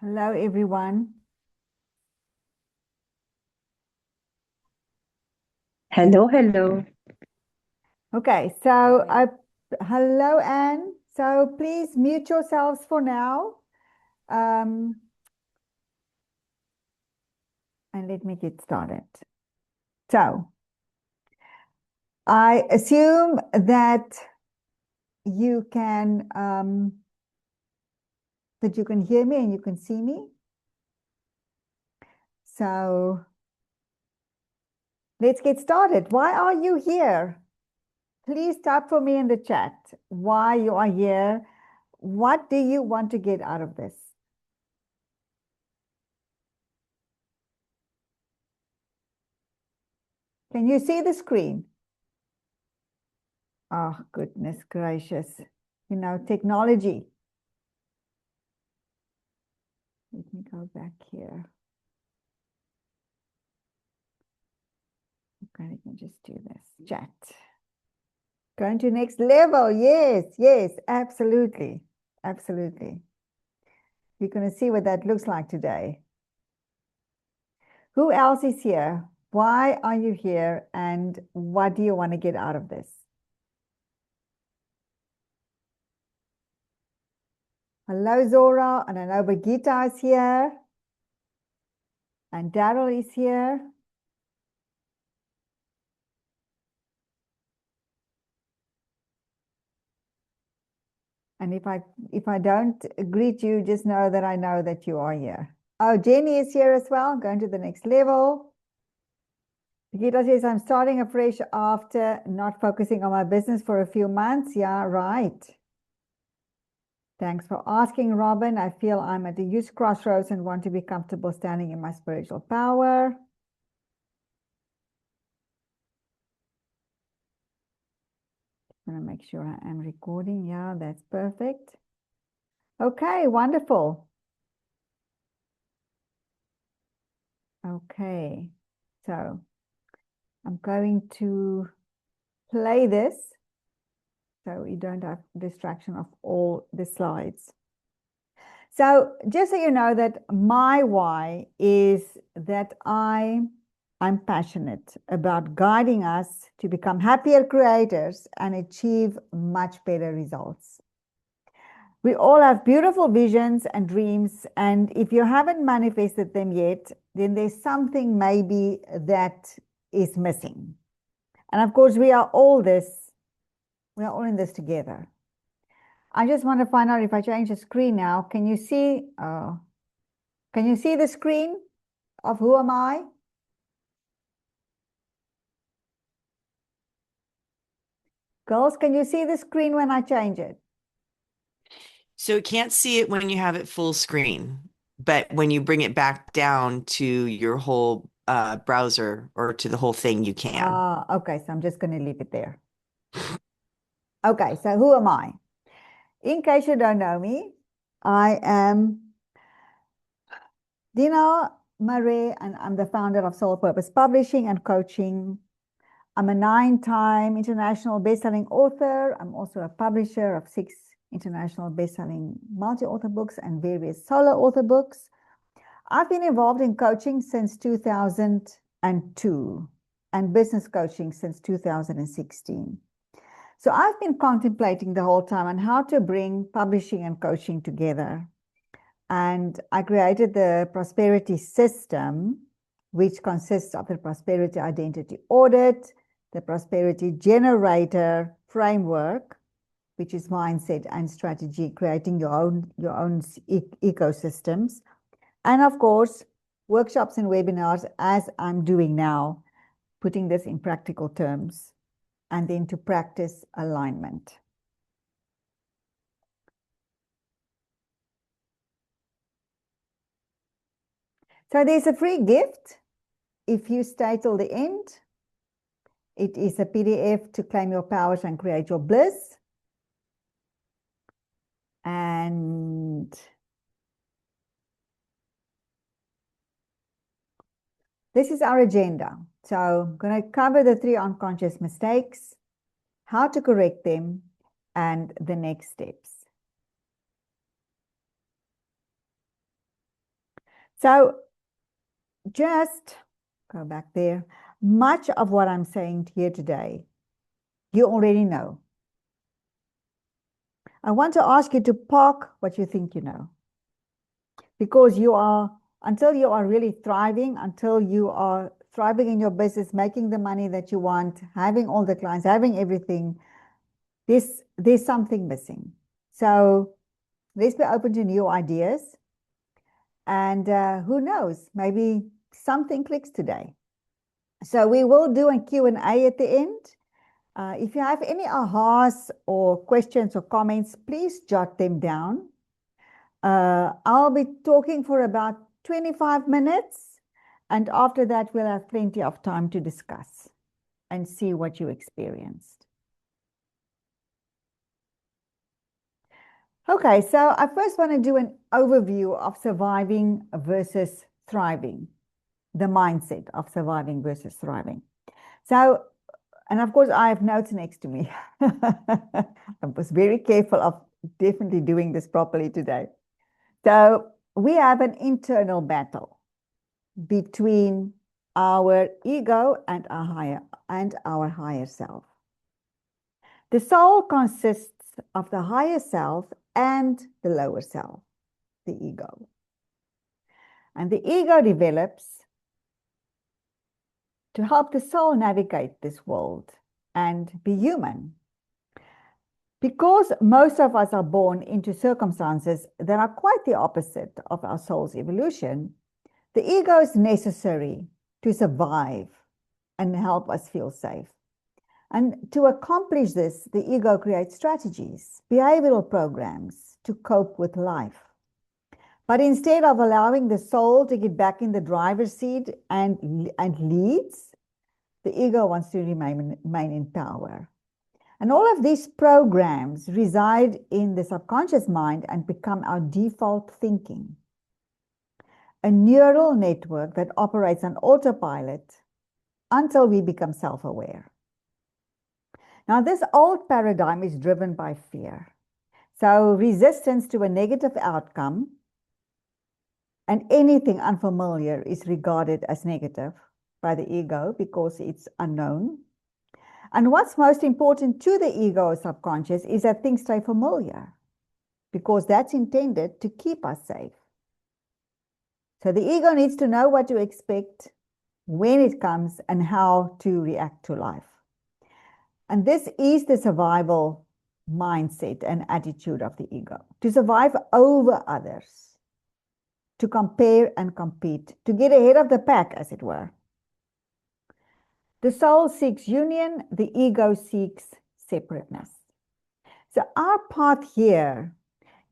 Hello, everyone. Hello, hello. Okay, so hello, Anne. So please mute yourselves for now. And let me get started. So I assume that you can hear me and you can see me. So let's get started. Why are you here? Please type for me in the chat why you are here. What do you want to get out of this? Can you see the screen? Oh, goodness gracious. You know, technology. Let me go back here. Okay, let me just do this. Chat. Going to next level. Yes, yes, absolutely. Absolutely. You're going to see what that looks like today. Who else is here? Why are you here? And what do you want to get out of this? Hello, Zora. And I know Bagita is here. And Daryl is here. And if I don't greet you, just know that you are here. Oh, Jenny is here as well, going to the next level. Gita says, I'm starting afresh after not focusing on my business for a few months. Yeah, right. Thanks for asking, Robin. I feel I'm at a huge crossroads and want to be comfortable standing in my spiritual power. I'm going to make sure I am recording. Yeah, that's perfect. Okay, wonderful. Okay, so I'm going to play this so you don't have distraction of all the slides. So just so you know that my why is that I'm passionate about guiding us to become happier creators and achieve much better results. We all have beautiful visions and dreams, and if you haven't manifested them yet, then there's something maybe that is missing. And of course, we are all in this together. I just want to find out if I change the screen now, can you see the screen of who am I? Girls, can you see the screen when I change it? So it can't see it when you have it full screen, but when you bring it back down to your whole browser or to the whole thing, you can. Okay, so I'm just going to leave it there. Okay, so who am I? In case you don't know me, I am Dina Marais, and I'm the founder of Soul Purpose Publishing and Coaching. I'm a 9-time international best-selling author. I'm also a publisher of 6 international best-selling multi-author books and various solo author books. I've been involved in coaching since 2002 and business coaching since 2016. So I've been contemplating the whole time on how to bring publishing and coaching together. And I created the prosperity system, which consists of the prosperity identity audit, the prosperity generator framework, which is mindset and strategy, creating your own ecosystems. And of course, workshops and webinars, as I'm doing now, putting this in practical terms, and then to practice alignment. So there's a free gift if you stay till the end. It is a PDF to claim your powers and create your bliss. And this is our agenda. So I'm going to cover the 3 unconscious mistakes, how to correct them, and the next steps. So just go back there. Much of what I'm saying here today, you already know. I want to ask you to park what you think you know. Because until you are really thriving, until you are thriving in your business, making the money that you want, having all the clients, having everything, there's something missing. So let's be open to new ideas. And who knows, maybe something clicks today. So we will do a Q&A at the end. If you have any ahas or questions or comments, please jot them down. I'll be talking for about 25 minutes. And after that, we'll have plenty of time to discuss and see what you experienced. Okay, so I first want to do an overview of surviving versus thriving, the mindset of surviving versus thriving. So, and of course, I have notes next to me. I was very careful of definitely doing this properly today. So we have an internal battle between our ego and our higher self. The soul consists of the higher self and the lower self, the ego. And the ego develops to help the soul navigate this world and be human. Because most of us are born into circumstances that are quite the opposite of our soul's evolution, the ego is necessary to survive and help us feel safe. And to accomplish this, the ego creates strategies, behavioral programs to cope with life. But instead of allowing the soul to get back in the driver's seat and leads, the ego wants to remain in power. And all of these programs reside in the subconscious mind and become our default thinking. A neural network that operates on autopilot until we become self-aware. Now, this old paradigm is driven by fear. So resistance to a negative outcome and anything unfamiliar is regarded as negative by the ego because it's unknown. And what's most important to the ego subconscious is that things stay familiar because that's intended to keep us safe. So the ego needs to know what to expect, when it comes, and how to react to life. And this is the survival mindset and attitude of the ego, to survive over others, to compare and compete, to get ahead of the pack, as it were. The soul seeks union, the ego seeks separateness. So our part here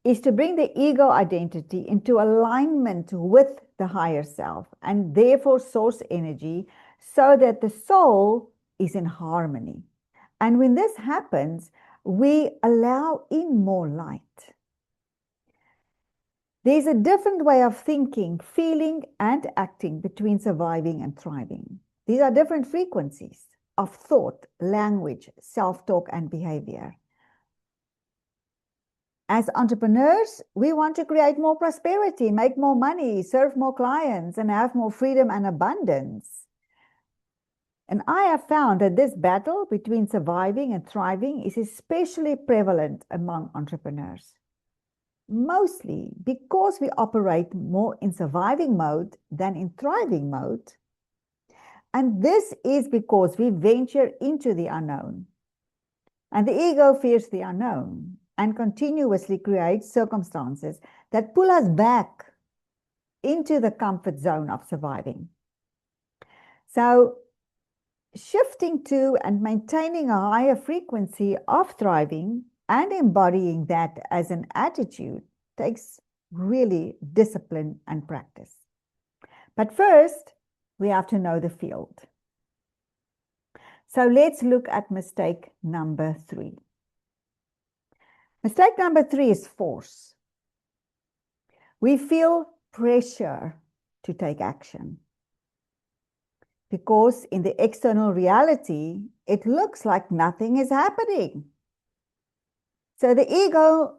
is to bring the ego identity into alignment with the higher self and therefore source energy so that the soul is in harmony. And when this happens, we allow in more light. There's a different way of thinking, feeling, and acting between surviving and thriving. These are different frequencies of thought, language, self-talk, and behavior. As entrepreneurs, we want to create more prosperity, make more money, serve more clients, and have more freedom and abundance. And I have found that this battle between surviving and thriving is especially prevalent among entrepreneurs. Mostly because we operate more in surviving mode than in thriving mode. And this is because we venture into the unknown. And the ego fears the unknown and continuously creates circumstances that pull us back into the comfort zone of surviving. So, shifting to and maintaining a higher frequency of thriving and embodying that as an attitude takes really discipline and practice. But first, we have to know the field. So let's look at mistake number 3. Mistake number 3 is force. We feel pressure to take action because in the external reality, it looks like nothing is happening. So the ego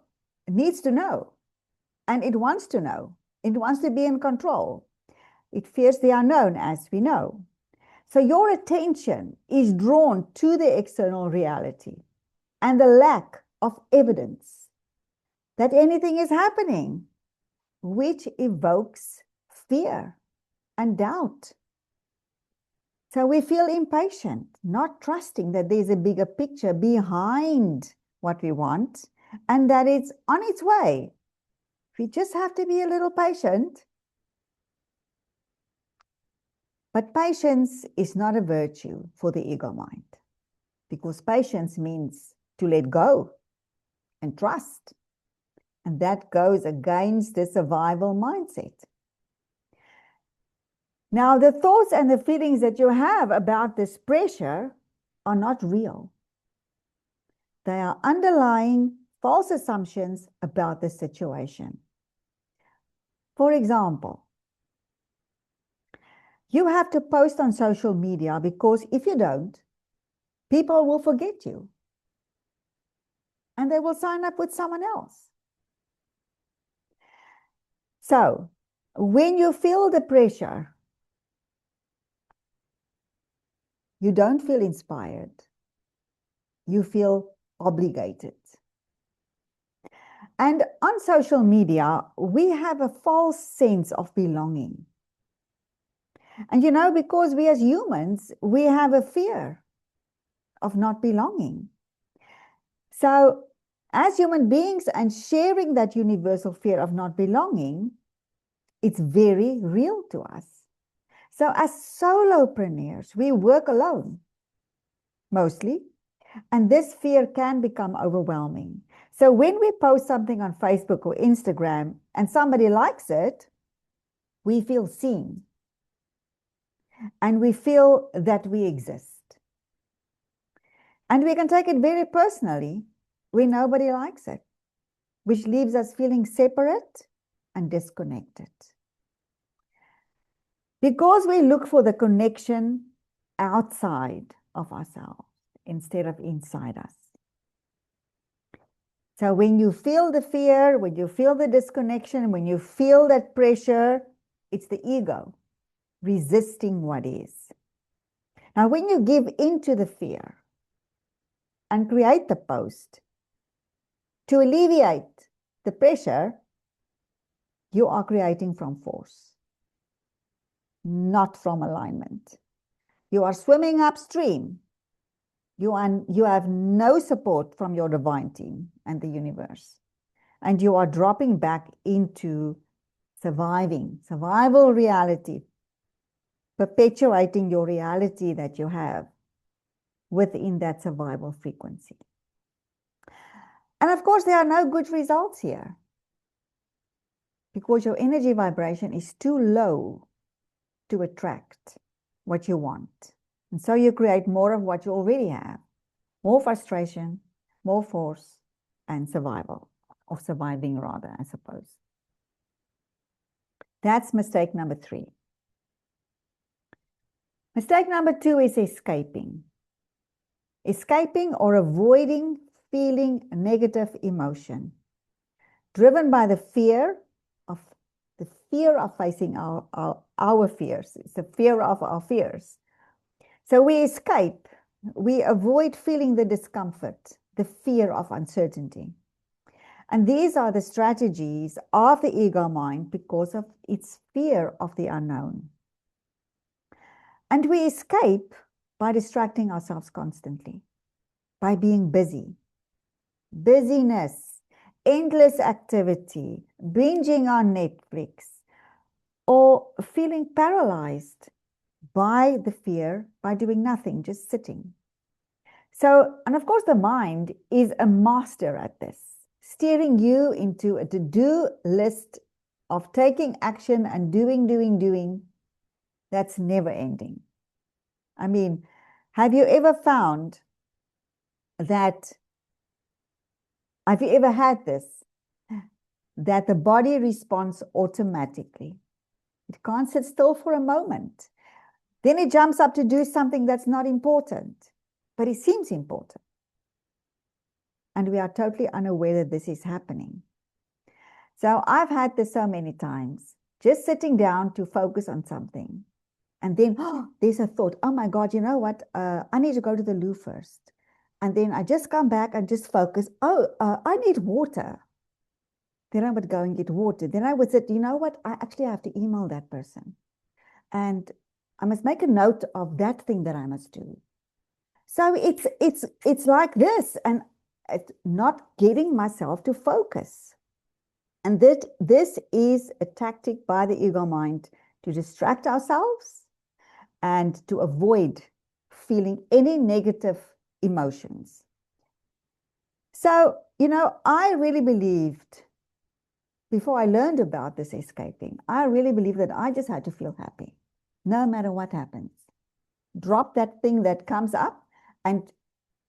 needs to know, and it wants to know It wants to be in control. It fears the unknown, as we know. So your attention is drawn to the external reality and the lack of evidence that anything is happening, which evokes fear and doubt. So we feel impatient, not trusting that there's a bigger picture behind what we want and that it's on its way. We just have to be a little patient. But patience is not a virtue for the ego mind, because patience means to let go and trust. And that goes against the survival mindset. Now, the thoughts and the feelings that you have about this pressure are not real. They are underlying false assumptions about the situation. For example, you have to post on social media because if you don't, people will forget you and they will sign up with someone else. So, when you feel the pressure, you don't feel inspired. You feel obligated. And on social media, we have a false sense of belonging. And you know, because we as humans, we have a fear of not belonging. So, as human beings and sharing that universal fear of not belonging, it's very real to us. So as solopreneurs, we work alone, mostly, and this fear can become overwhelming. So when we post something on Facebook or Instagram and somebody likes it, we feel seen. And we feel that we exist. And we can take it very personally when nobody likes it, which leaves us feeling separate and disconnected. Because we look for the connection outside of ourselves instead of inside us. So when you feel the fear, when you feel the disconnection, when you feel that pressure, it's the ego resisting what is. Now, when you give into the fear and create the post to alleviate the pressure, you are creating from force, not from alignment. You are swimming upstream. You have no support from your divine team and the universe. And you are dropping back into survival reality, perpetuating your reality that you have within that survival frequency. And of course, there are no good results here because your energy vibration is too low to attract what you want. And so you create more of what you already have, more frustration, more force, and survival, or surviving rather, I suppose. That's mistake number 3. Mistake number 2 is escaping. Escaping or avoiding feeling negative emotion, driven by the fear of facing our fears. It's the fear of our fears. So we escape, we avoid feeling the discomfort, the fear of uncertainty. And these are the strategies of the ego mind because of its fear of the unknown. And we escape by distracting ourselves constantly, by being busy. Busyness, endless activity, binging on Netflix, or feeling paralyzed by the fear, by doing nothing, just sitting. So, and of course, the mind is a master at this, steering you into a to-do list of taking action and doing, that's never ending. I mean, have you ever found that, have you ever had this, that the body responds automatically? It can't sit still for a moment. Then it jumps up to do something that's not important, but it seems important. And we are totally unaware that this is happening. So I've had this so many times, just sitting down to focus on something. And then there's a thought, oh my God, you know what? I need to go to the loo first. And then I just come back and just focus. Oh, I need water. Then I would go and get water. Then I would say, you know what? I actually have to email that person. And I must make a note of that thing that I must do. So it's like this, and it's not getting myself to focus. And this is a tactic by the ego mind to distract ourselves and to avoid feeling any negative emotions. So, I really believed, before I learned about this escaping, I really believed that I just had to feel happy, no matter what happens. Drop that thing that comes up and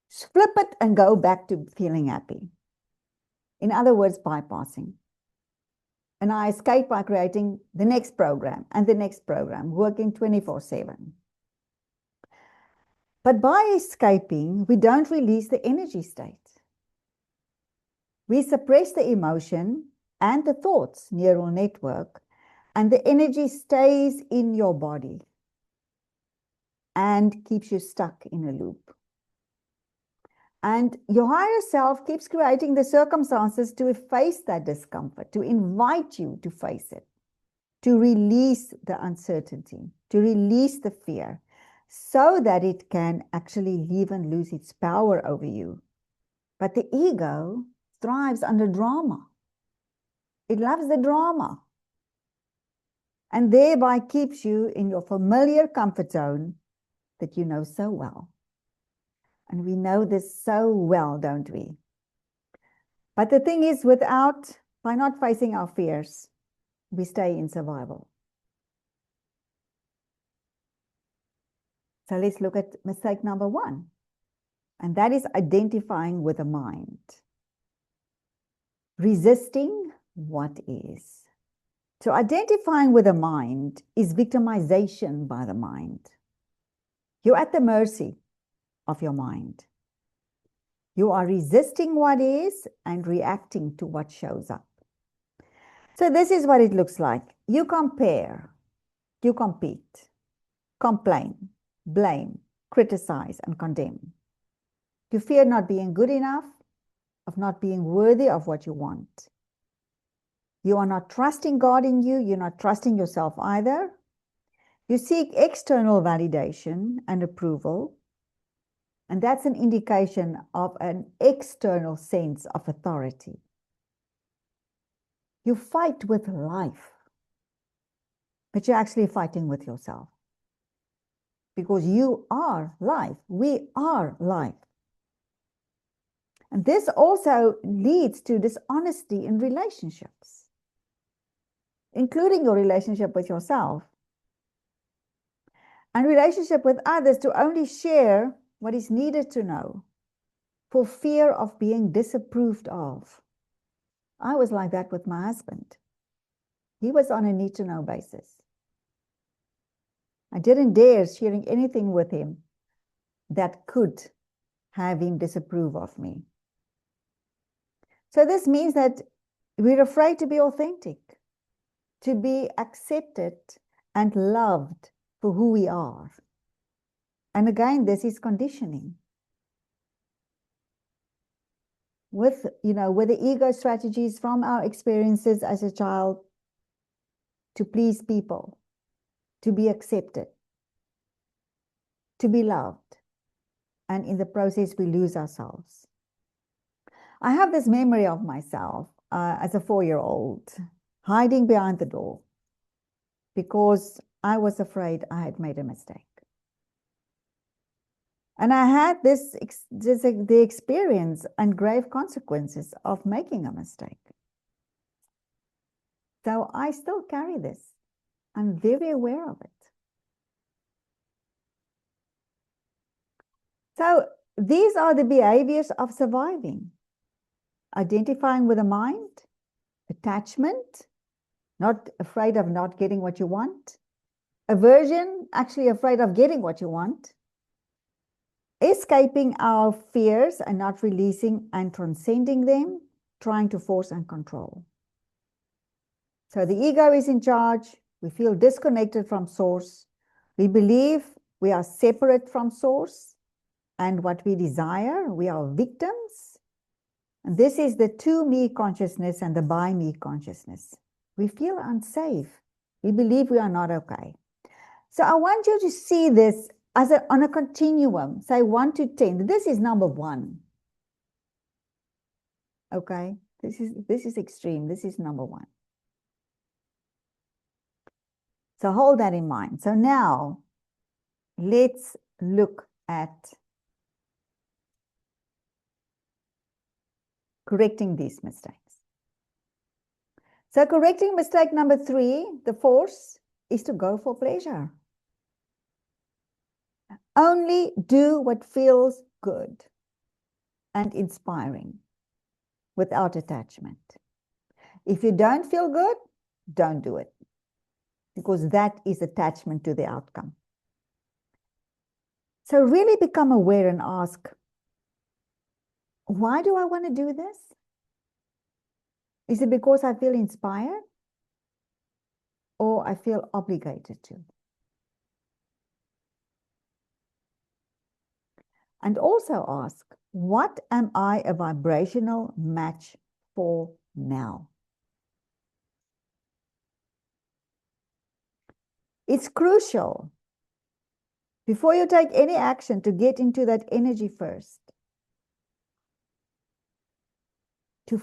flip it and go back to feeling happy. In other words, bypassing. And I escape by creating the next program and the next program, working 24/7. But by escaping, we don't release the energy state. We suppress the emotion and the thoughts neural network, and the energy stays in your body and keeps you stuck in a loop. And your higher self keeps creating the circumstances to face that discomfort, to invite you to face it, to release the uncertainty, to release the fear, so that it can actually leave and lose its power over you. But the ego thrives under drama. It loves the drama, and thereby keeps you in your familiar comfort zone that you know so well. And we know this so well, don't we? But the thing is, by not facing our fears, we stay in survival. So let's look at mistake number 1. And that is identifying with the mind. Resisting what is. So identifying with the mind is victimization by the mind. You're at the mercy of your mind. You are resisting what is and reacting to what shows up. So this is what it looks like. You compare, you compete, complain, blame, criticize, and condemn. You fear not being good enough, of not being worthy of what you want. You are not trusting God in you. You're not trusting yourself either. You seek external validation and approval. And that's an indication of an external sense of authority. You fight with life, but you're actually fighting with yourself. Because you are life. We are life. And this also leads to dishonesty in relationships, including your relationship with yourself. And relationship with others, to only share what is needed to know for fear of being disapproved of. I was like that with my husband. He was on a need-to-know basis. I didn't dare sharing anything with him that could have him disapprove of me. So this means that we're afraid to be authentic, to be accepted and loved for who we are. And again, this is conditioning. With the ego strategies from our experiences as a child, to please people, to be accepted, to be loved. And in the process, we lose ourselves. I have this memory of myself as a 4-year-old, hiding behind the door because I was afraid I had made a mistake. And I had the experience and grave consequences of making a mistake. So I still carry this. I'm very aware of it. So these are the behaviors of surviving. Identifying with the mind, attachment, not afraid of not getting what you want, aversion, actually afraid of getting what you want, escaping our fears and not releasing and transcending them, trying to force and control. So the ego is in charge. We feel disconnected from source. We believe we are separate from source and what we desire. We are victims. And this is the to me consciousness and the by me consciousness. We feel unsafe. We believe we are not okay. So I want you to see this as on a continuum, say 1 to 10. This is number 1. Okay, this is extreme. This is number 1. So hold that in mind. So now let's look at correcting these mistakes. So correcting mistake number 3, the force, is to go for pleasure. Only do what feels good and inspiring without attachment. If you don't feel good, don't do it, because that is attachment to the outcome. So really become aware and ask, why do I want to do this? Is it because I feel inspired or I feel obligated to? And also ask, what am I a vibrational match for now? It's crucial before you take any action to get into that energy first, to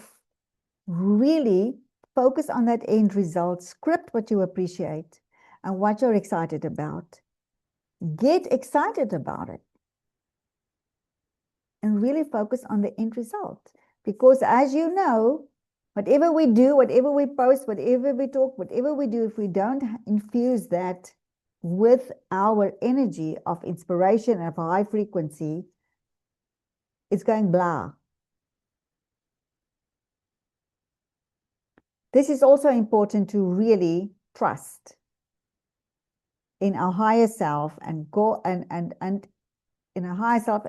really focus on that end result, script what you appreciate and what you're excited about. Get excited about it and really focus on the end result. Because as you know, whatever we do, whatever we post, whatever we talk, whatever we do, if we don't infuse that with our energy of inspiration and of high frequency, it's going blah. This is also important to really trust in our higher self and go and in our higher self,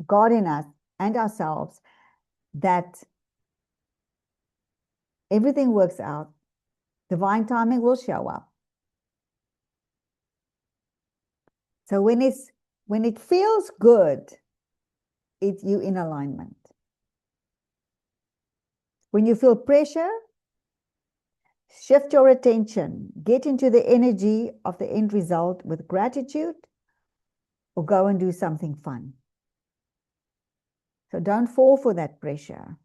God in us and ourselves, that everything works out. Divine timing will show up. So when it feels good, it's you in alignment. When you feel pressure, shift your attention, get into the energy of the end result with gratitude, or go and do something fun. So don't fall for that pressure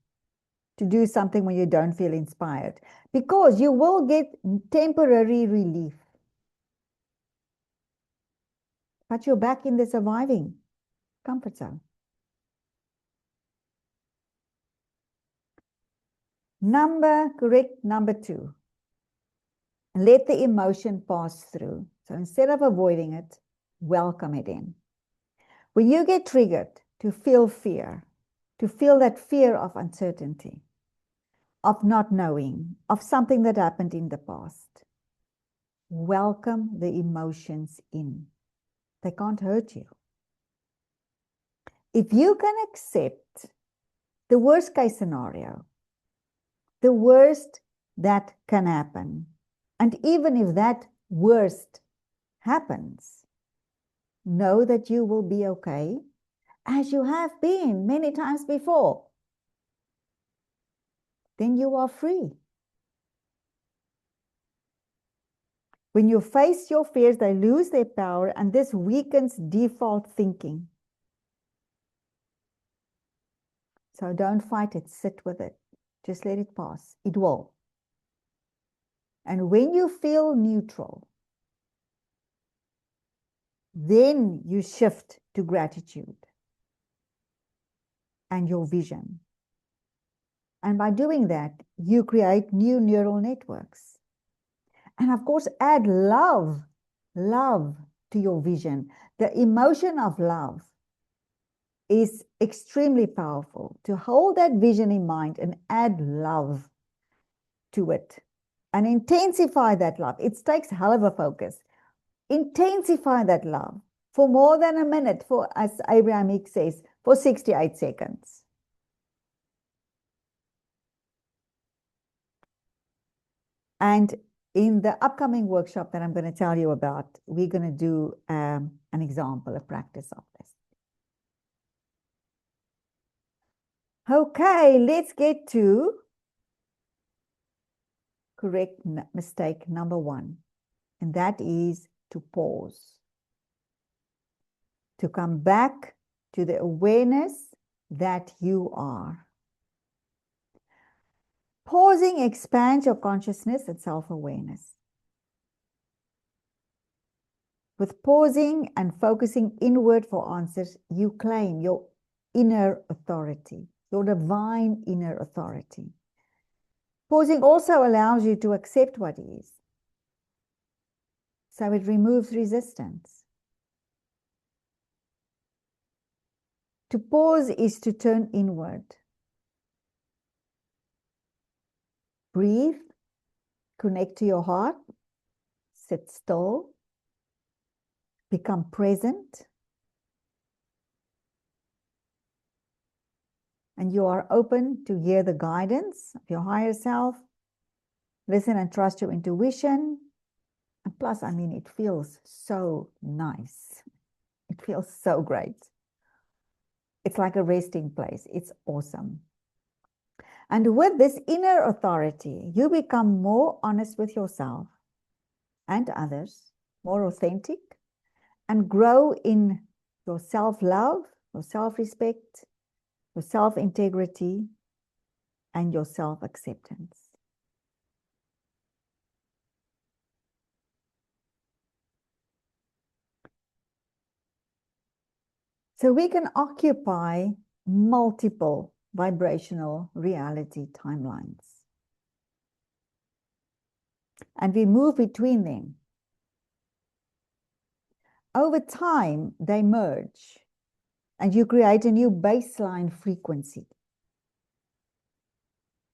to do something when you don't feel inspired, because you will get temporary relief. But you're back in the surviving comfort zone. Correct number 2. Let the emotion pass through. So instead of avoiding it, welcome it in. When you get triggered to feel fear, to feel that fear of uncertainty, of not knowing, of something that happened in the past, welcome the emotions in. They can't hurt you. If you can accept the worst case scenario, the worst that can happen, and even if that worst happens, know that you will be okay, as you have been many times before. Then you are free. When you face your fears, they lose their power, and this weakens default thinking. So don't fight it, sit with it. Just let it pass. It will. And when you feel neutral, then you shift to gratitude and your vision. And by doing that, you create new neural networks. And of course, add love to your vision. The emotion of love is extremely powerful. To hold that vision in mind and add love to it and intensify that love. It takes hell of a focus. Intensify that love for more than a minute, for, as Abraham Hicks says, for 68 seconds. And in the upcoming workshop that I'm going to tell you about, we're going to do an example, a practice of this. Okay, let's get to correct mistake number 1, and that is to pause. To come back to the awareness that you are. Pausing expands your consciousness and self-awareness. With pausing and focusing inward for answers, you claim your inner authority, your divine inner authority. Pausing also allows you to accept what is. So it removes resistance. To pause is to turn inward. Breathe, connect to your heart, sit still, become present, and you are open to hear the guidance of your higher self. Listen and trust your intuition. And plus, I mean, it feels so nice. It feels so great. It's like a resting place. It's awesome. And with this inner authority, you become more honest with yourself and others, more authentic, and grow in your self-love, your self-respect, your self-integrity, and your self-acceptance. So we can occupy multiple vibrational reality timelines. And we move between them. Over time, they merge, and you create a new baseline frequency.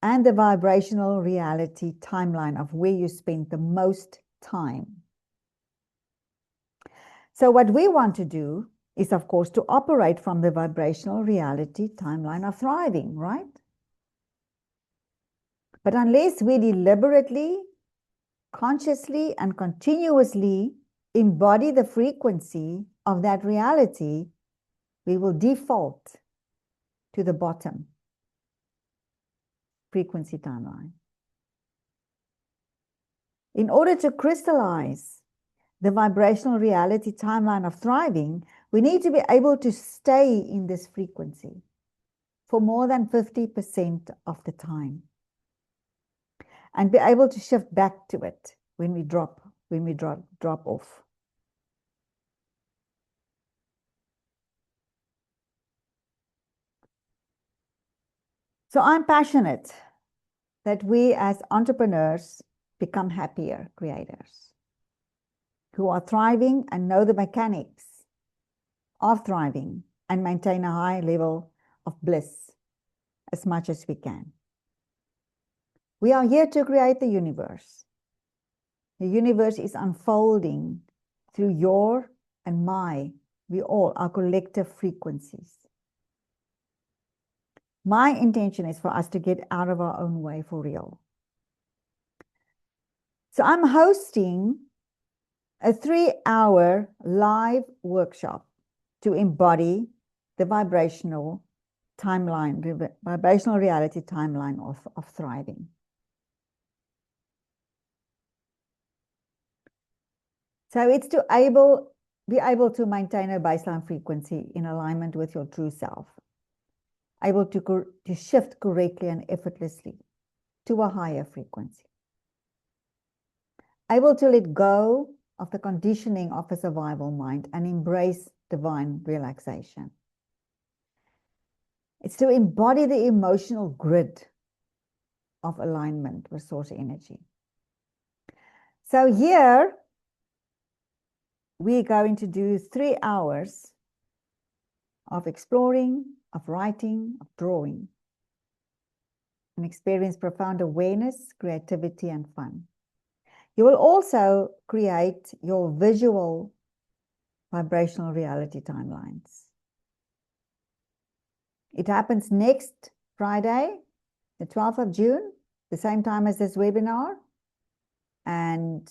And the vibrational reality timeline of where you spend the most time. So what we want to do is, of course, to operate from the vibrational reality timeline of thriving, right? But unless we deliberately, consciously, and continuously embody the frequency of that reality, we will default to the bottom frequency timeline. In order to crystallize the vibrational reality timeline of thriving, we need to be able to stay in this frequency for more than 50% of the time and be able to shift back to it when we drop off. So I'm passionate that we as entrepreneurs become happier creators who are thriving and know the mechanics of thriving and maintain a high level of bliss as much as we can. We are here to create the universe. The universe is unfolding through your and our collective frequencies. My intention is for us to get out of our own way for real. So I'm hosting a 3-hour live workshop to embody the vibrational timeline, vibrational reality timeline of thriving. So it's to be able to maintain a baseline frequency in alignment with your true self, able to shift correctly and effortlessly to a higher frequency, able to let go of the conditioning of a survival mind and embrace divine relaxation. It's to embody the emotional grid of alignment with source energy. So here, we're going to do 3 hours of exploring, of writing, of drawing, and experience profound awareness, creativity, and fun. You will also create your visual vibrational reality timelines. It happens next Friday, the 12th of June, the same time as this webinar. and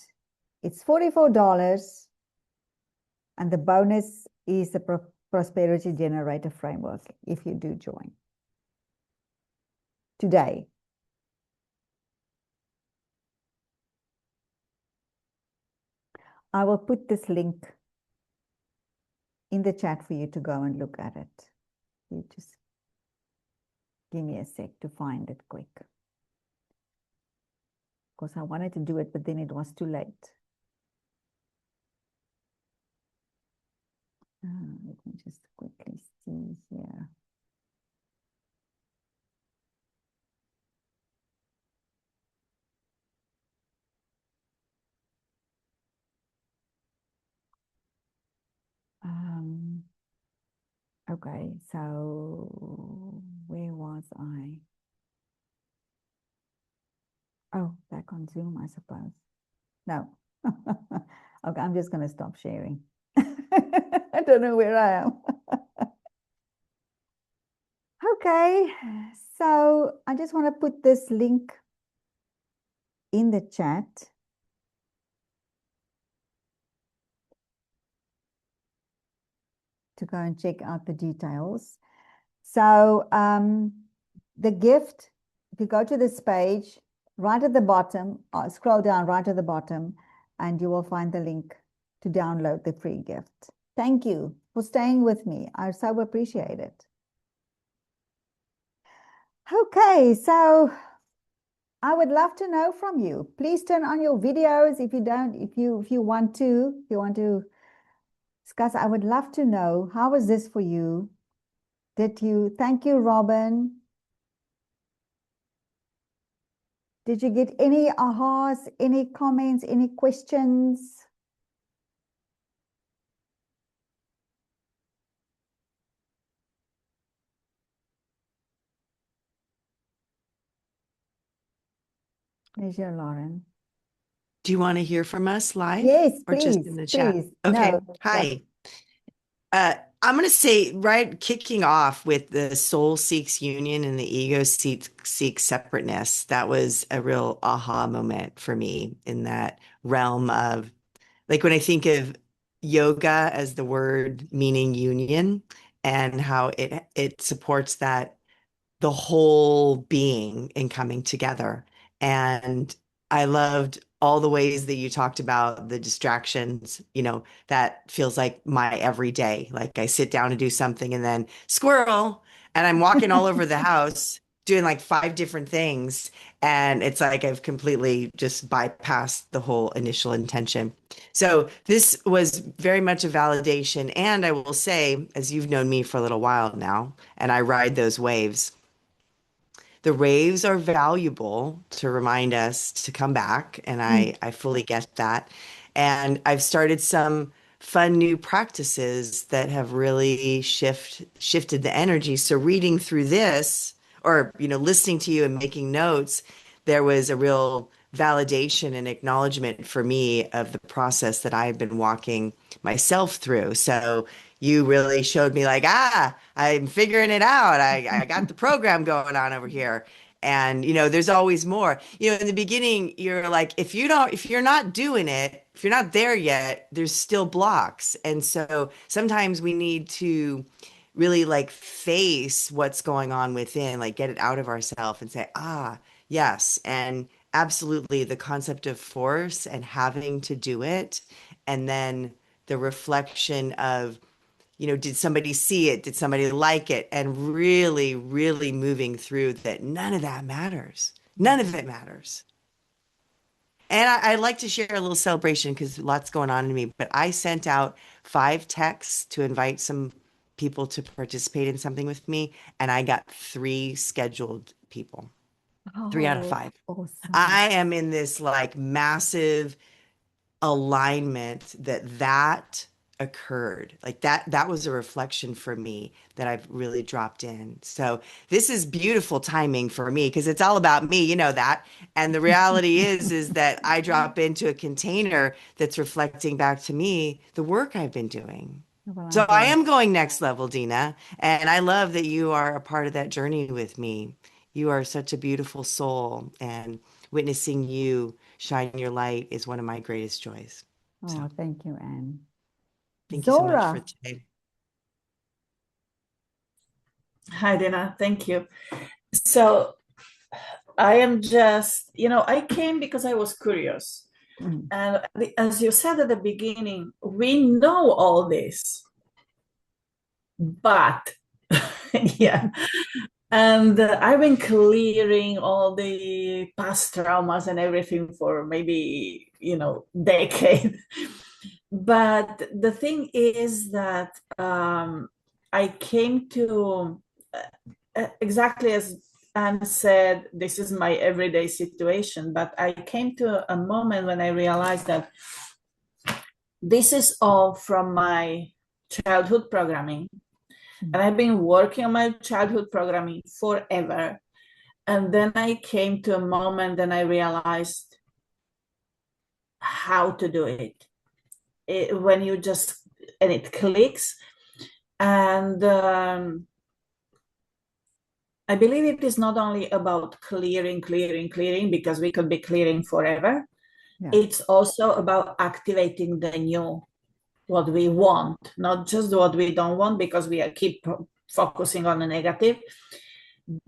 it's $44. And the bonus is the Prosperity Generator Framework if you do join today. I will put this link in the chat for you to go and look at it. You just give me a sec to find it quick. Because I wanted to do it, but then it was too late. Let me just quickly see here. Okay, so where was I? Oh, back on Zoom, I suppose. No. Okay, I'm just going to stop sharing. I don't know where I am. Okay, so I just want to put this link in the chat. To go and check out the details. So the gift, if you go to this page, right at the bottom, scroll down right at the bottom, and you will find the link to download the free gift. Thank you for staying with me. I so appreciate it. Okay, so I would love to know from you. Please turn on your videos if you want to discuss. I would love to know, how was this for you? Thank you, Robin. Did you get any ahas, any comments, any questions? Pleasure, Lauren. Do you want to hear from us live? Yes, or just please, in the chat? please. Okay. No, Hi. I'm going to say, right, kicking off with the soul seeks union and the ego seeks separateness. That was a real aha moment for me in that realm of, like, when I think of yoga as the word meaning union and how it supports that the whole being in coming together. And I loved all the ways that you talked about the distractions, that feels like my everyday. Like I sit down to do something and then squirrel, and I'm walking all over the house doing like 5 different things. And it's like I've completely just bypassed the whole initial intention. So this was very much a validation. And I will say, as you've known me for a little while now, and I ride those waves, the raves are valuable to remind us to come back. And I fully get that. And I've started some fun new practices that have really shifted the energy. So reading through this, or, listening to you and making notes, there was a real validation and acknowledgement for me of the process that I've been walking myself through. So you really showed me like, I'm figuring it out. I got the program going on over here. And, there's always more. In the beginning, you're like, if you're not doing it, if you're not there yet, there's still blocks. And so sometimes we need to really like face what's going on within, like get it out of ourselves and say, yes. And absolutely the concept of force and having to do it. And then the reflection of, did somebody see it? Did somebody like it? And really, really moving through that none of that matters. None of it matters. And I'd like to share a little celebration because lots going on in me, but I sent out 5 texts to invite some people to participate in something with me, and I got 3 scheduled people. 3 out of 5. Awesome. I am in this like massive alignment that occurred. Like that was a reflection for me that I've really dropped in. So this is beautiful timing for me because it's all about me, that. And the reality is that I drop into a container that's reflecting back to me the work I've been doing. Well, So I am going next level, Dina, and I love that you are a part of that journey with me You are such a beautiful soul, and witnessing you shine your light is one of my greatest joys. Oh, thank you, Anne. Thank you so much for Zora. today. Hi, Dina. Thank you. So I am just, I came because I was curious. And as you said at the beginning, we know all this, but yeah. And I've been clearing all the past traumas and everything for maybe, decade. But the thing is that I came to exactly as Anne said, this is my everyday situation. But I came to a moment when I realized that this is all from my childhood programming. And I've been working on my childhood programming forever. And then I came to a moment and I realized how to do it. When you just, and it clicks. And I believe it is not only about clearing, because we could be clearing forever. Yeah. It's also about activating the new, what we want, not just what we don't want, because we keep focusing on the negative,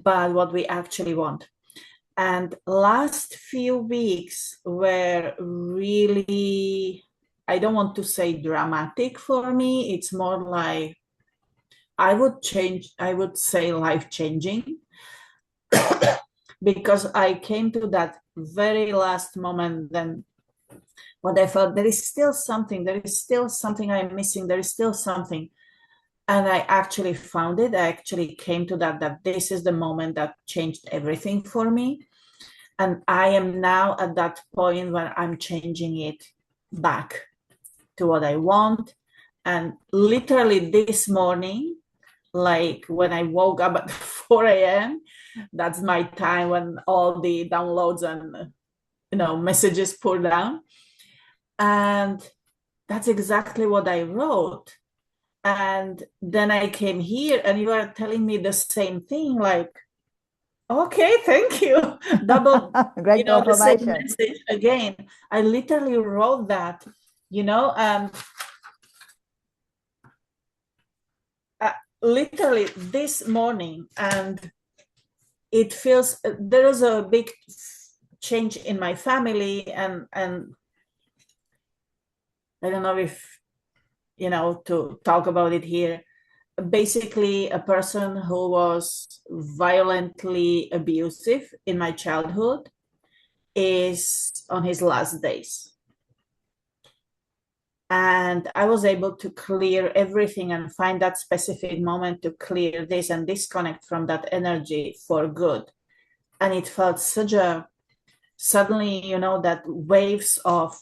but what we actually want. And last few weeks were really, I don't want to say dramatic for me. It's more like, I would say life-changing. Because I came to that very last moment then when I felt there is still something I'm missing, there is still something. And I actually found it. I actually came to that this is the moment that changed everything for me. And I am now at that point where I'm changing it back to what I want. And literally this morning, like when I woke up at 4 a.m., that's my time when all the downloads and messages pour down. And that's exactly what I wrote. And then I came here and you are telling me the same thing, like, okay, thank you. Double, great the same message again. I literally wrote that, literally this morning. And it feels, there is a big change in my family. And I don't know if, to talk about it here. Basically, a person who was violently abusive in my childhood is on his last days. And I was able to clear everything and find that specific moment to clear this and disconnect from that energy for good. And it felt such a, suddenly, that waves of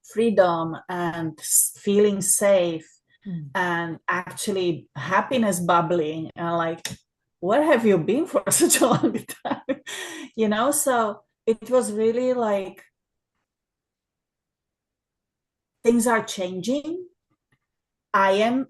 freedom and feeling safe and actually happiness bubbling. And like, where have you been for such a long time? So it was really like, things are changing. I am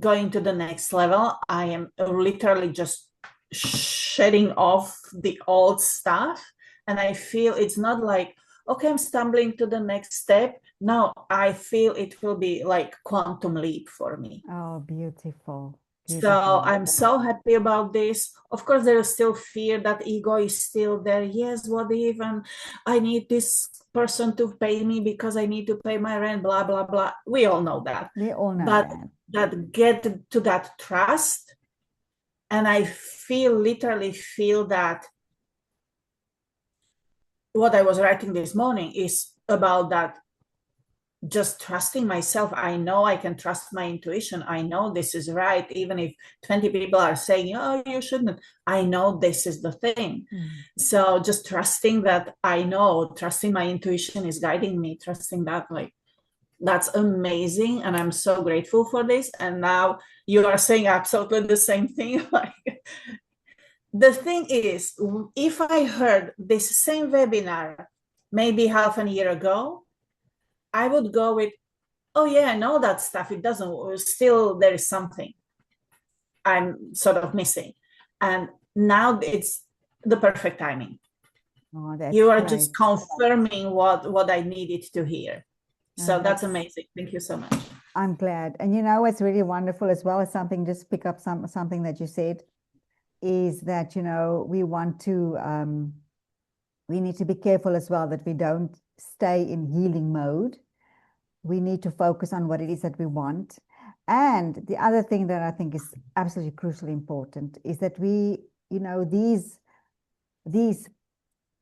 going to the next level. I am literally just shedding off the old stuff. And I feel it's not like, okay, I'm stumbling to the next step. No, I feel it will be like quantum leap for me. Oh, beautiful. So I'm so happy about this. Of course, there is still fear, that ego is still there. Yes, what if I need this person to pay me because I need to pay my rent, blah, blah, blah. We all know that. We all know but that get to that trust. And I literally feel that what I was writing this morning is about that, just trusting myself. I know I can trust my intuition. I know this is right. Even if 20 people are saying, oh, you shouldn't, I know this is the thing. So just trusting that I know, trusting my intuition is guiding me, trusting that, like, that's amazing. And I'm so grateful for this. And now you are saying absolutely the same thing. Like, the thing is, if I heard this same webinar maybe half a year ago, I would go with, oh yeah, I know that stuff. It doesn't, still there is something I'm sort of missing. And now it's the perfect timing. Oh, that's You are great. just confirming what I needed to hear. Oh, So that's amazing. Thank you so much. I'm glad. And you know what's really wonderful as well as something, just pick up something that you said, is that, you know, we need to be careful as well that we don't stay in healing mode. We need to focus on what it is that we want. And the other thing that I think is absolutely crucially important is that we, you know, these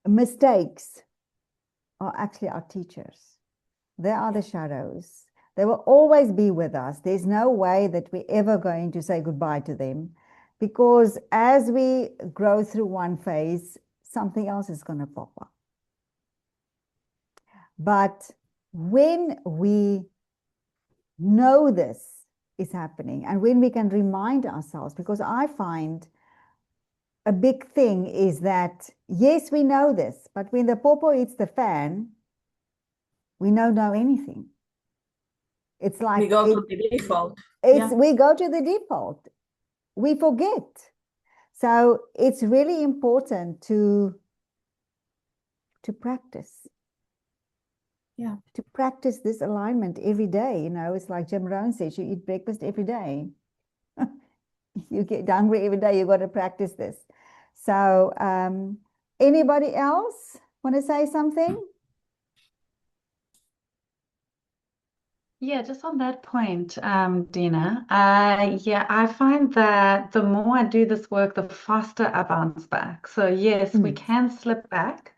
mistakes are actually our teachers. They are the shadows. They will always be with us. There's no way that we're ever going to say goodbye to them, because as we grow through one phase, something else is going to pop up. But when we know this is happening and when we can remind ourselves, because I find a big thing is that, yes, we know this, but when the popo hits the fan, we don't know anything. It's like we go to the default. We go to the default. We forget. So it's really important to practice. Yeah. To practice this alignment every day. You know, it's like Jim Rohn says, you eat breakfast every day. You get hungry every day, you got to practice this. So anybody else want to say something? Yeah, just on that point, Dina, yeah, I find that the more I do this work, the faster I bounce back. So yes, we can slip back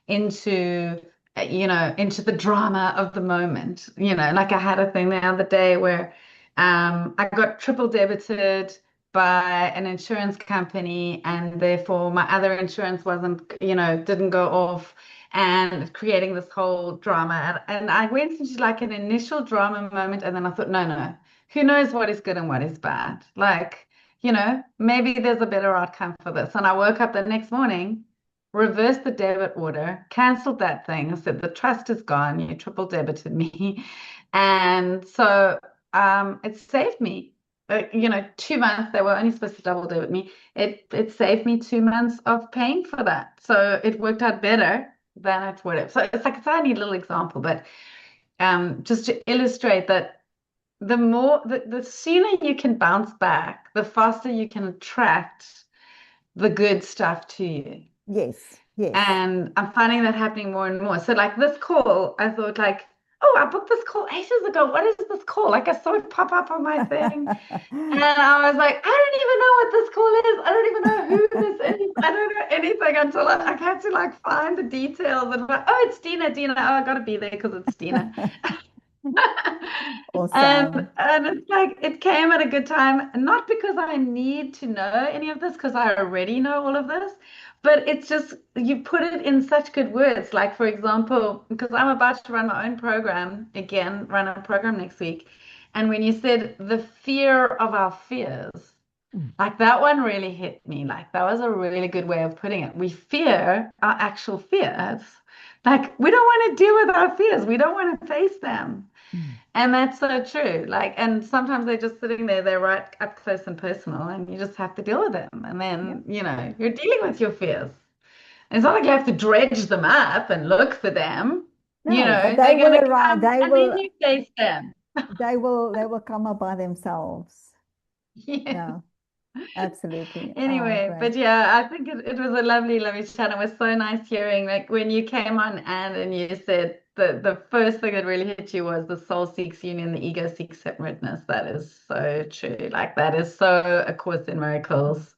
into, into the drama of the moment. Like I had a thing the other day where I got triple debited by an insurance company, and therefore my other insurance didn't go off, and creating this whole drama. And I went into like an initial drama moment, and then I thought, no, no, who knows what is good and what is bad? Like, maybe there's a better outcome for this. And I woke up the next morning, reversed the debit order, canceled that thing, said the trust is gone, you triple debited me. And so it saved me. 2 months, they were only supposed to double debit me. It saved me 2 months of paying for that. So it worked out better than it would have. So it's like a tiny little example, but just to illustrate that the sooner you can bounce back, the faster you can attract the good stuff to you. Yes, yes. And I'm finding that happening more and more. So like this call, I thought like, oh, I booked this call ages ago. What is this call? Like I saw it pop up on my thing. And I was like, I don't even know what this call is. I don't even know who this is. I don't know anything until I had to like find the details and like, oh, it's Dina. Oh, I gotta be there because it's Dina. Awesome. And it's like it came at a good time, not because I need to know any of this, because I already know all of this, but it's just you put it in such good words. Like, for example, because I'm about to run my own program again, run a program next week. And when you said the fear of our fears, like that one really hit me. Like that was a really good way of putting it. We fear our actual fears. Like we don't want to deal with our fears. We don't want to face them. And that's so true. Like, and sometimes they're just sitting there, they're right up close and personal, and you just have to deal with them. And then, you're dealing with your fears. And it's not like you have to dredge them up and look for them. No, but They're they will gonna arrive. come and then you face them. They will come up by themselves. Yeah. No, absolutely. Anyway, Great. but yeah, I think it was a lovely, lovely chat. It was so nice hearing like when you came on and you said the first thing that really hit you was the soul seeks union, the ego seeks separateness. That is so true. Like that is so A Course in Miracles.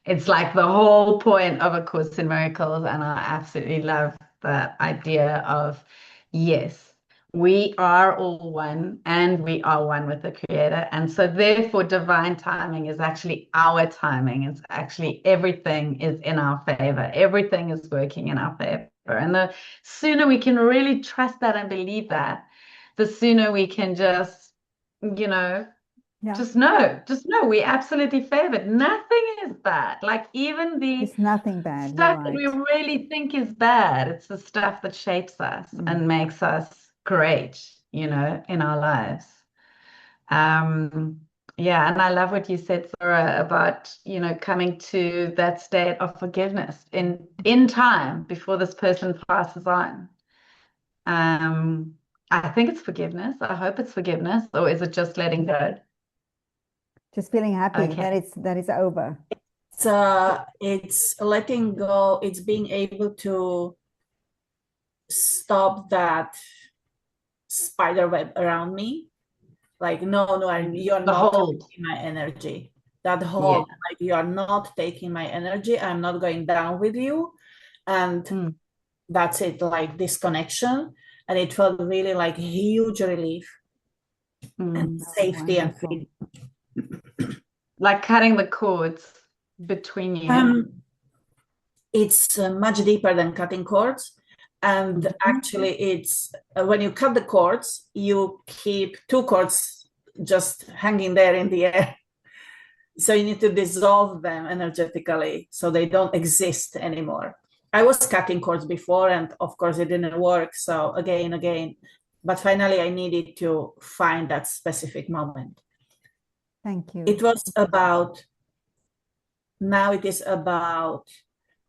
It's like the whole point of A Course in Miracles, and I absolutely love that idea of yes, we are all one and we are one with the Creator. And so, therefore, divine timing is actually our timing. It's actually everything is in our favor, everything is working in our favor. And the sooner we can really trust that and believe that, the sooner we can just, just know we absolutely favored. Nothing is bad. Like even the It's nothing bad. You're stuff that right. we really think is bad, it's the stuff that shapes us and makes us great, in our lives. Yeah, and I love what you said, Zora, about, coming to that state of forgiveness in time before this person passes on. Um, I think it's forgiveness. I hope it's forgiveness, or is it just letting go? Just feeling happy Okay. that it's over. It's letting go. It's being able to stop that spider web around me. Like, no, you're The not hold. taking my energy. That Yeah. whole, like, you are not taking my energy. I'm not going down with you. And that's it, like disconnection. And it felt really like huge relief and safety and Wonderful. freedom. Like cutting the cords between you. It's much deeper than cutting cords. And actually, it's when you cut the cords, you keep two cords just hanging there in the air. So you need to dissolve them energetically so they don't exist anymore. I was cutting cords before, and of course, it didn't work. So again, but finally, I needed to find that specific moment. Thank you. It was about, now it is about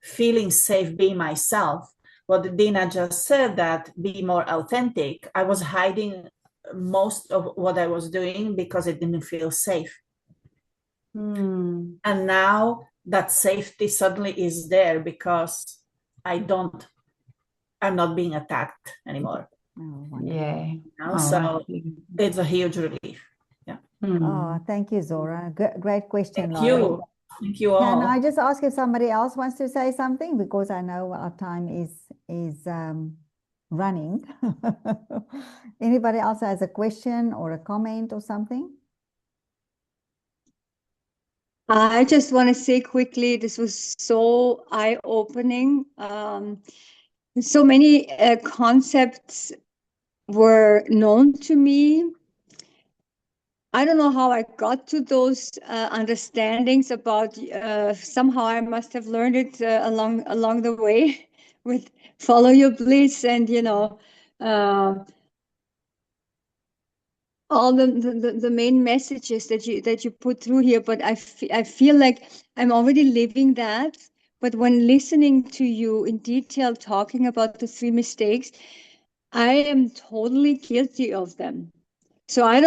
feeling safe being myself. What Dina just said, that be more authentic. I was hiding most of what I was doing because it didn't feel safe. And now that safety suddenly is there because I'm not being attacked anymore. Oh, Yeah. You know? So it's a huge relief. Yeah. Oh, thank you, Zora. Great question, Thank Lauren. you. Thank you all. Can I just ask if somebody else wants to say something? Because I know our time is running. Anybody else has a question or a comment or something? I just want to say quickly, this was so eye-opening. So many concepts were known to me. I don't know how I got to those understandings about, somehow I must have learned it along the way with follow your bliss and, all the main messages that you put through here. But I feel like I'm already living that. But when listening to you in detail talking about the 3 mistakes, I am totally guilty of them. So I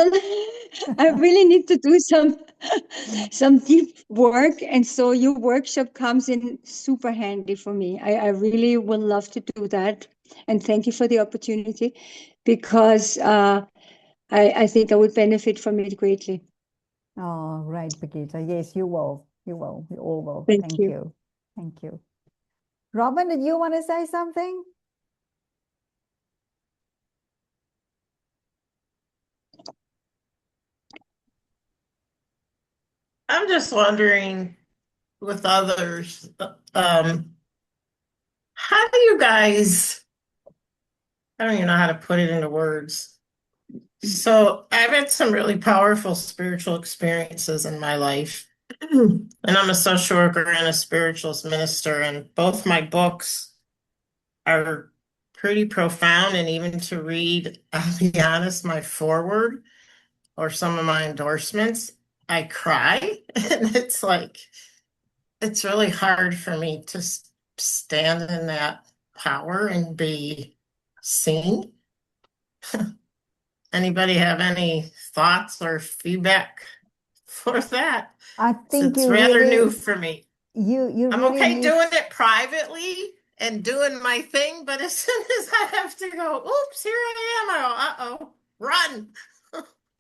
really need to do some deep work. And so your workshop comes in super handy for me. I really would love to do that. And thank you for the opportunity, because I think I would benefit from it greatly. Oh, right, Pakita. Yes, you will. You will. We all will. Thank you. You. Thank you. Robin, did you want to say something? I'm just wondering with others, how do you guys, I don't even know how to put it into words. So I've had some really powerful spiritual experiences in my life. And I'm a social worker and a spiritualist minister, and both my books are pretty profound. And even to read, I'll be honest, my foreword or some of my endorsements, I cry. And it's really hard for me to stand in that power and be seen. Anybody have any thoughts or feedback for that? I think It's you rather really, new for me. you I'm really okay need, doing it privately and doing my thing, but as soon as I have to go, oops, here I am. Uh-oh, run.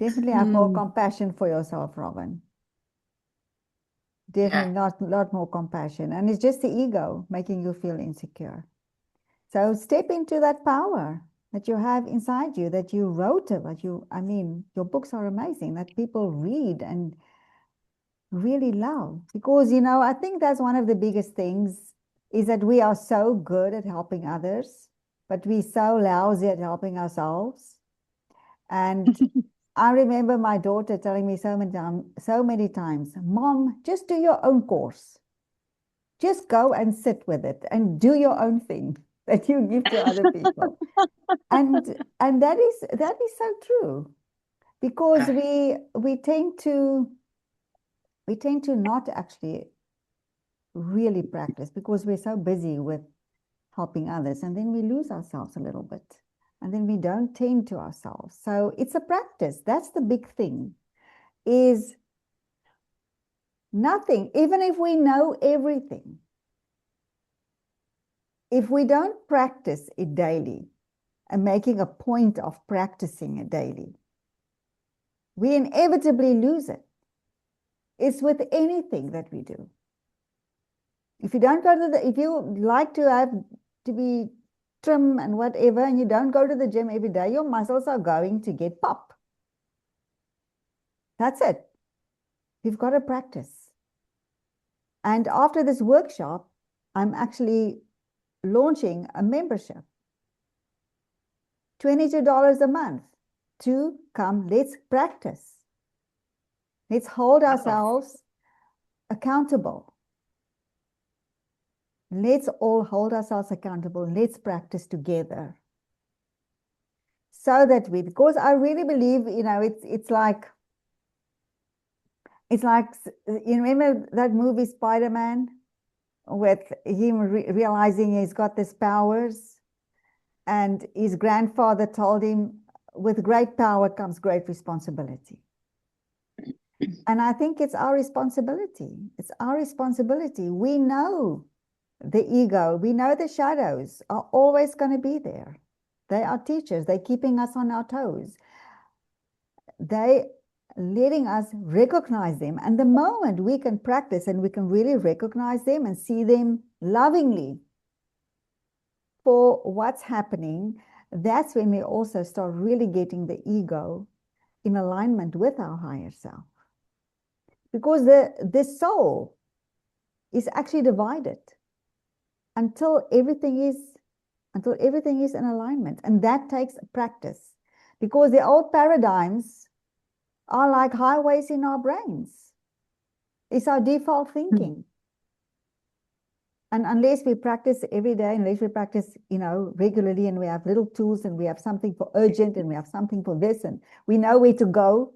definitely have more compassion for yourself, Robin. Definitely lot more compassion. And it's just the ego making you feel insecure. So step into that power that you have inside you, that you wrote about. Your books are amazing, that people read and really love. Because, I think that's one of the biggest things, is that we are so good at helping others, but we're so lousy at helping ourselves. And I remember my daughter telling me so many times, Mom, just do your own course. Just go and sit with it and do your own thing that you give to other people. And that is so true. because we tend to not actually really practice because we're so busy with helping others, and then we lose ourselves a little bit, and then we don't tend to ourselves. So it's a practice. That's the big thing, is nothing, even if we know everything, if we don't practice it daily and making a point of practicing it daily, we inevitably lose it. It's with anything that we do. If you don't go to if you like to be trim and whatever, and you don't go to the gym every day, your muscles are going to get pop. That's it. You've got to practice. And after this workshop, I'm actually launching a membership. $22 a month to come. Let's practice. Let's hold ourselves accountable. Let's all hold ourselves accountable. Let's practice together. So that because I really believe, it's like, you remember that movie Spider-Man, with him realizing he's got these powers, and his grandfather told him, with great power comes great responsibility. And I think it's our responsibility. It's our responsibility. We know the ego, we know the shadows are always going to be there. They are teachers. They're keeping us on our toes. They letting us recognize them. And the moment we can practice and we can really recognize them and see them lovingly for what's happening, that's when we also start really getting the ego in alignment with our higher self. Because the soul is actually divided until everything is in alignment. And that takes practice, because the old paradigms are like highways in our brains. It's our default thinking. And unless we practice every day, unless we practice, regularly, and we have little tools, and we have something for urgent, and we have something for this, and we know where to go,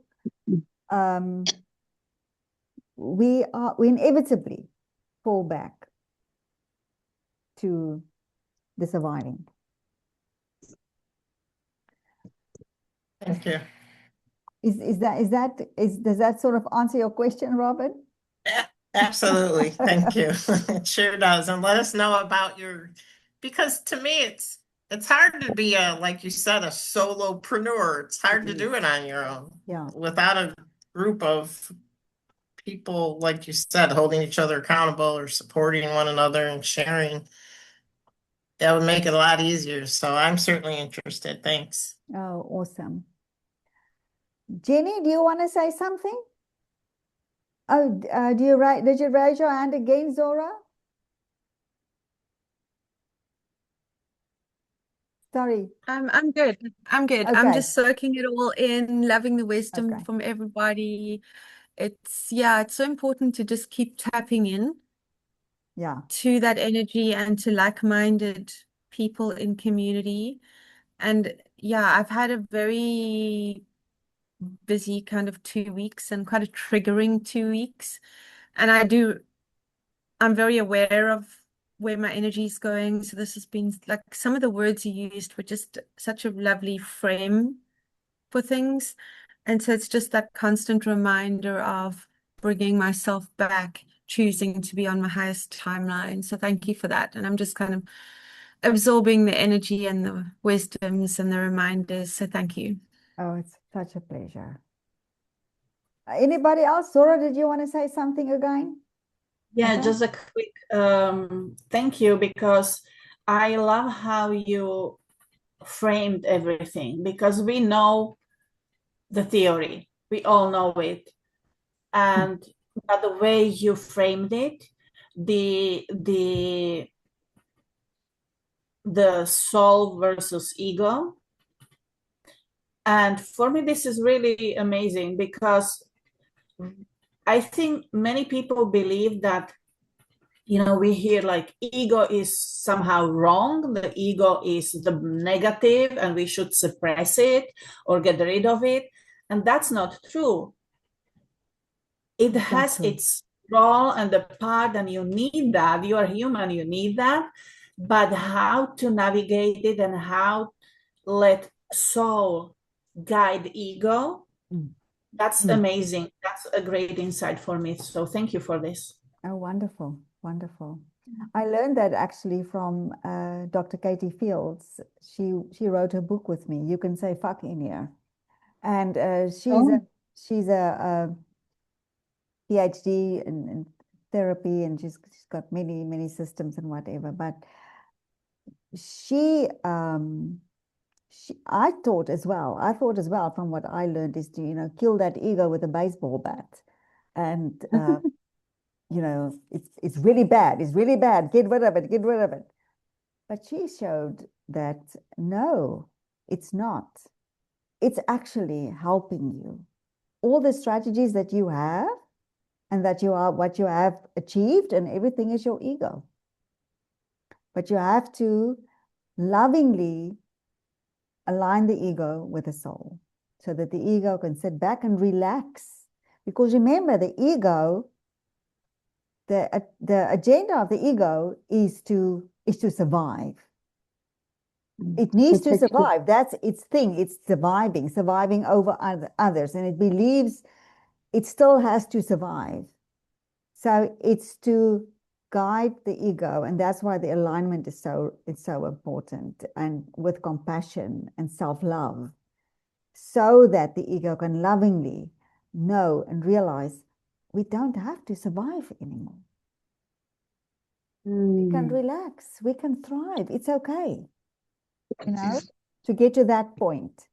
we inevitably fall back to the surviving. Thank you. Does that sort of answer your question, Robert? Yeah, absolutely. Thank you. It sure does. And let us know about because to me it's hard to be like you said, a solopreneur. It's hard to do it on your own. Yeah. Without a group of people, like you said, holding each other accountable or supporting one another and sharing, that would make it a lot easier. So I'm certainly interested. Thanks. Oh, awesome. Jenny, do you want to say something? Oh, did you raise your hand again, Zora? Sorry. I'm good. I'm good. I'm just soaking it all in, loving the wisdom from everybody. It's so important to just keep tapping in to that energy and to like-minded people in community. And I've had a very busy kind of 2 weeks and quite a triggering 2 weeks. And I'm very aware of where my energy is going. So this has been like, some of the words you used were just such a lovely frame for things. And so it's just that constant reminder of bringing myself back, choosing to be on my highest timeline. So thank you for that. And I'm just kind of absorbing the energy and the wisdoms and the reminders. So thank you. Oh, it's such a pleasure. Anybody else? Zora, did you want to say something again? Yeah, just a quick thank you, because I love how you framed everything, because we know the theory, we all know it, but the way you framed it, the soul versus ego, and for me this is really amazing, because I think many people believe that, we hear like ego is somehow wrong, the ego is the negative and we should suppress it or get rid of it. And that's not true. It has its role and the part, and you need that. You are human, you need that. But how to navigate it and how let soul guide ego, that's amazing. That's a great insight for me. So thank you for this. Oh, wonderful, wonderful. I learned that actually from Dr. Katie Fields. She wrote a book with me. You can say fuck in here. And she's a PhD in therapy, and she's got many systems and whatever. But I thought as well from what I learned is to, kill that ego with a baseball bat. And it's really bad. It's really bad. Get rid of it. Get rid of it. But she showed that no, it's not. It's actually helping you. All the strategies that you have and that what you have achieved and everything is your ego. But you have to lovingly align the ego with the soul so that the ego can sit back and relax. Because remember, the ego, the agenda of the ego is to survive. It needs to survive. That's its thing. It's surviving over others. And it believes it still has to survive. So it's to guide the ego. And that's why the alignment is so important, and with compassion and self-love, so that the ego can lovingly know and realize we don't have to survive anymore. We can relax. We can thrive. It's okay. To get to that point.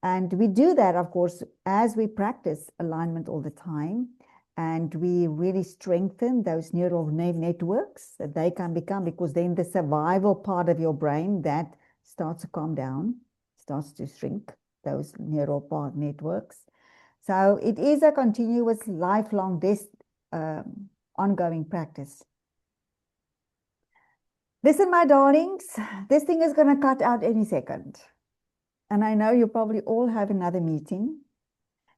And we do that, of course, as we practice alignment all the time, and we really strengthen those neural networks that they can become, because then the survival part of your brain that starts to calm down, starts to shrink, those neural networks. So it is a continuous, lifelong, ongoing practice. Listen, my darlings, this thing is going to cut out any second. And I know you probably all have another meeting.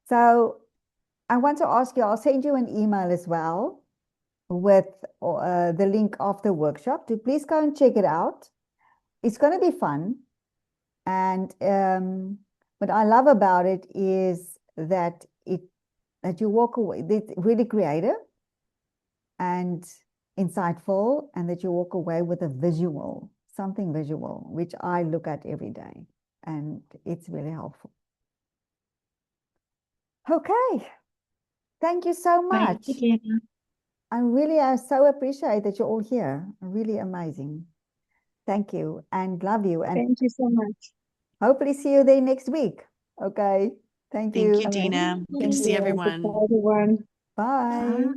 So I want to ask you, I'll send you an email as well with the link of the workshop. To please go and check it out. It's going to be fun. And what I love about it is that you walk away, it's really creative and insightful, and that you walk away with a visual, something visual, which I look at every day, and it's really helpful. Okay, thank you so much. Thank you, Dina. I so appreciate that you're all here. Really amazing. Thank you and love you. And thank you so much. Hopefully see you there next week. Okay. Thank you. Thank you, Dina. Good to see everyone. Bye, everyone. Bye.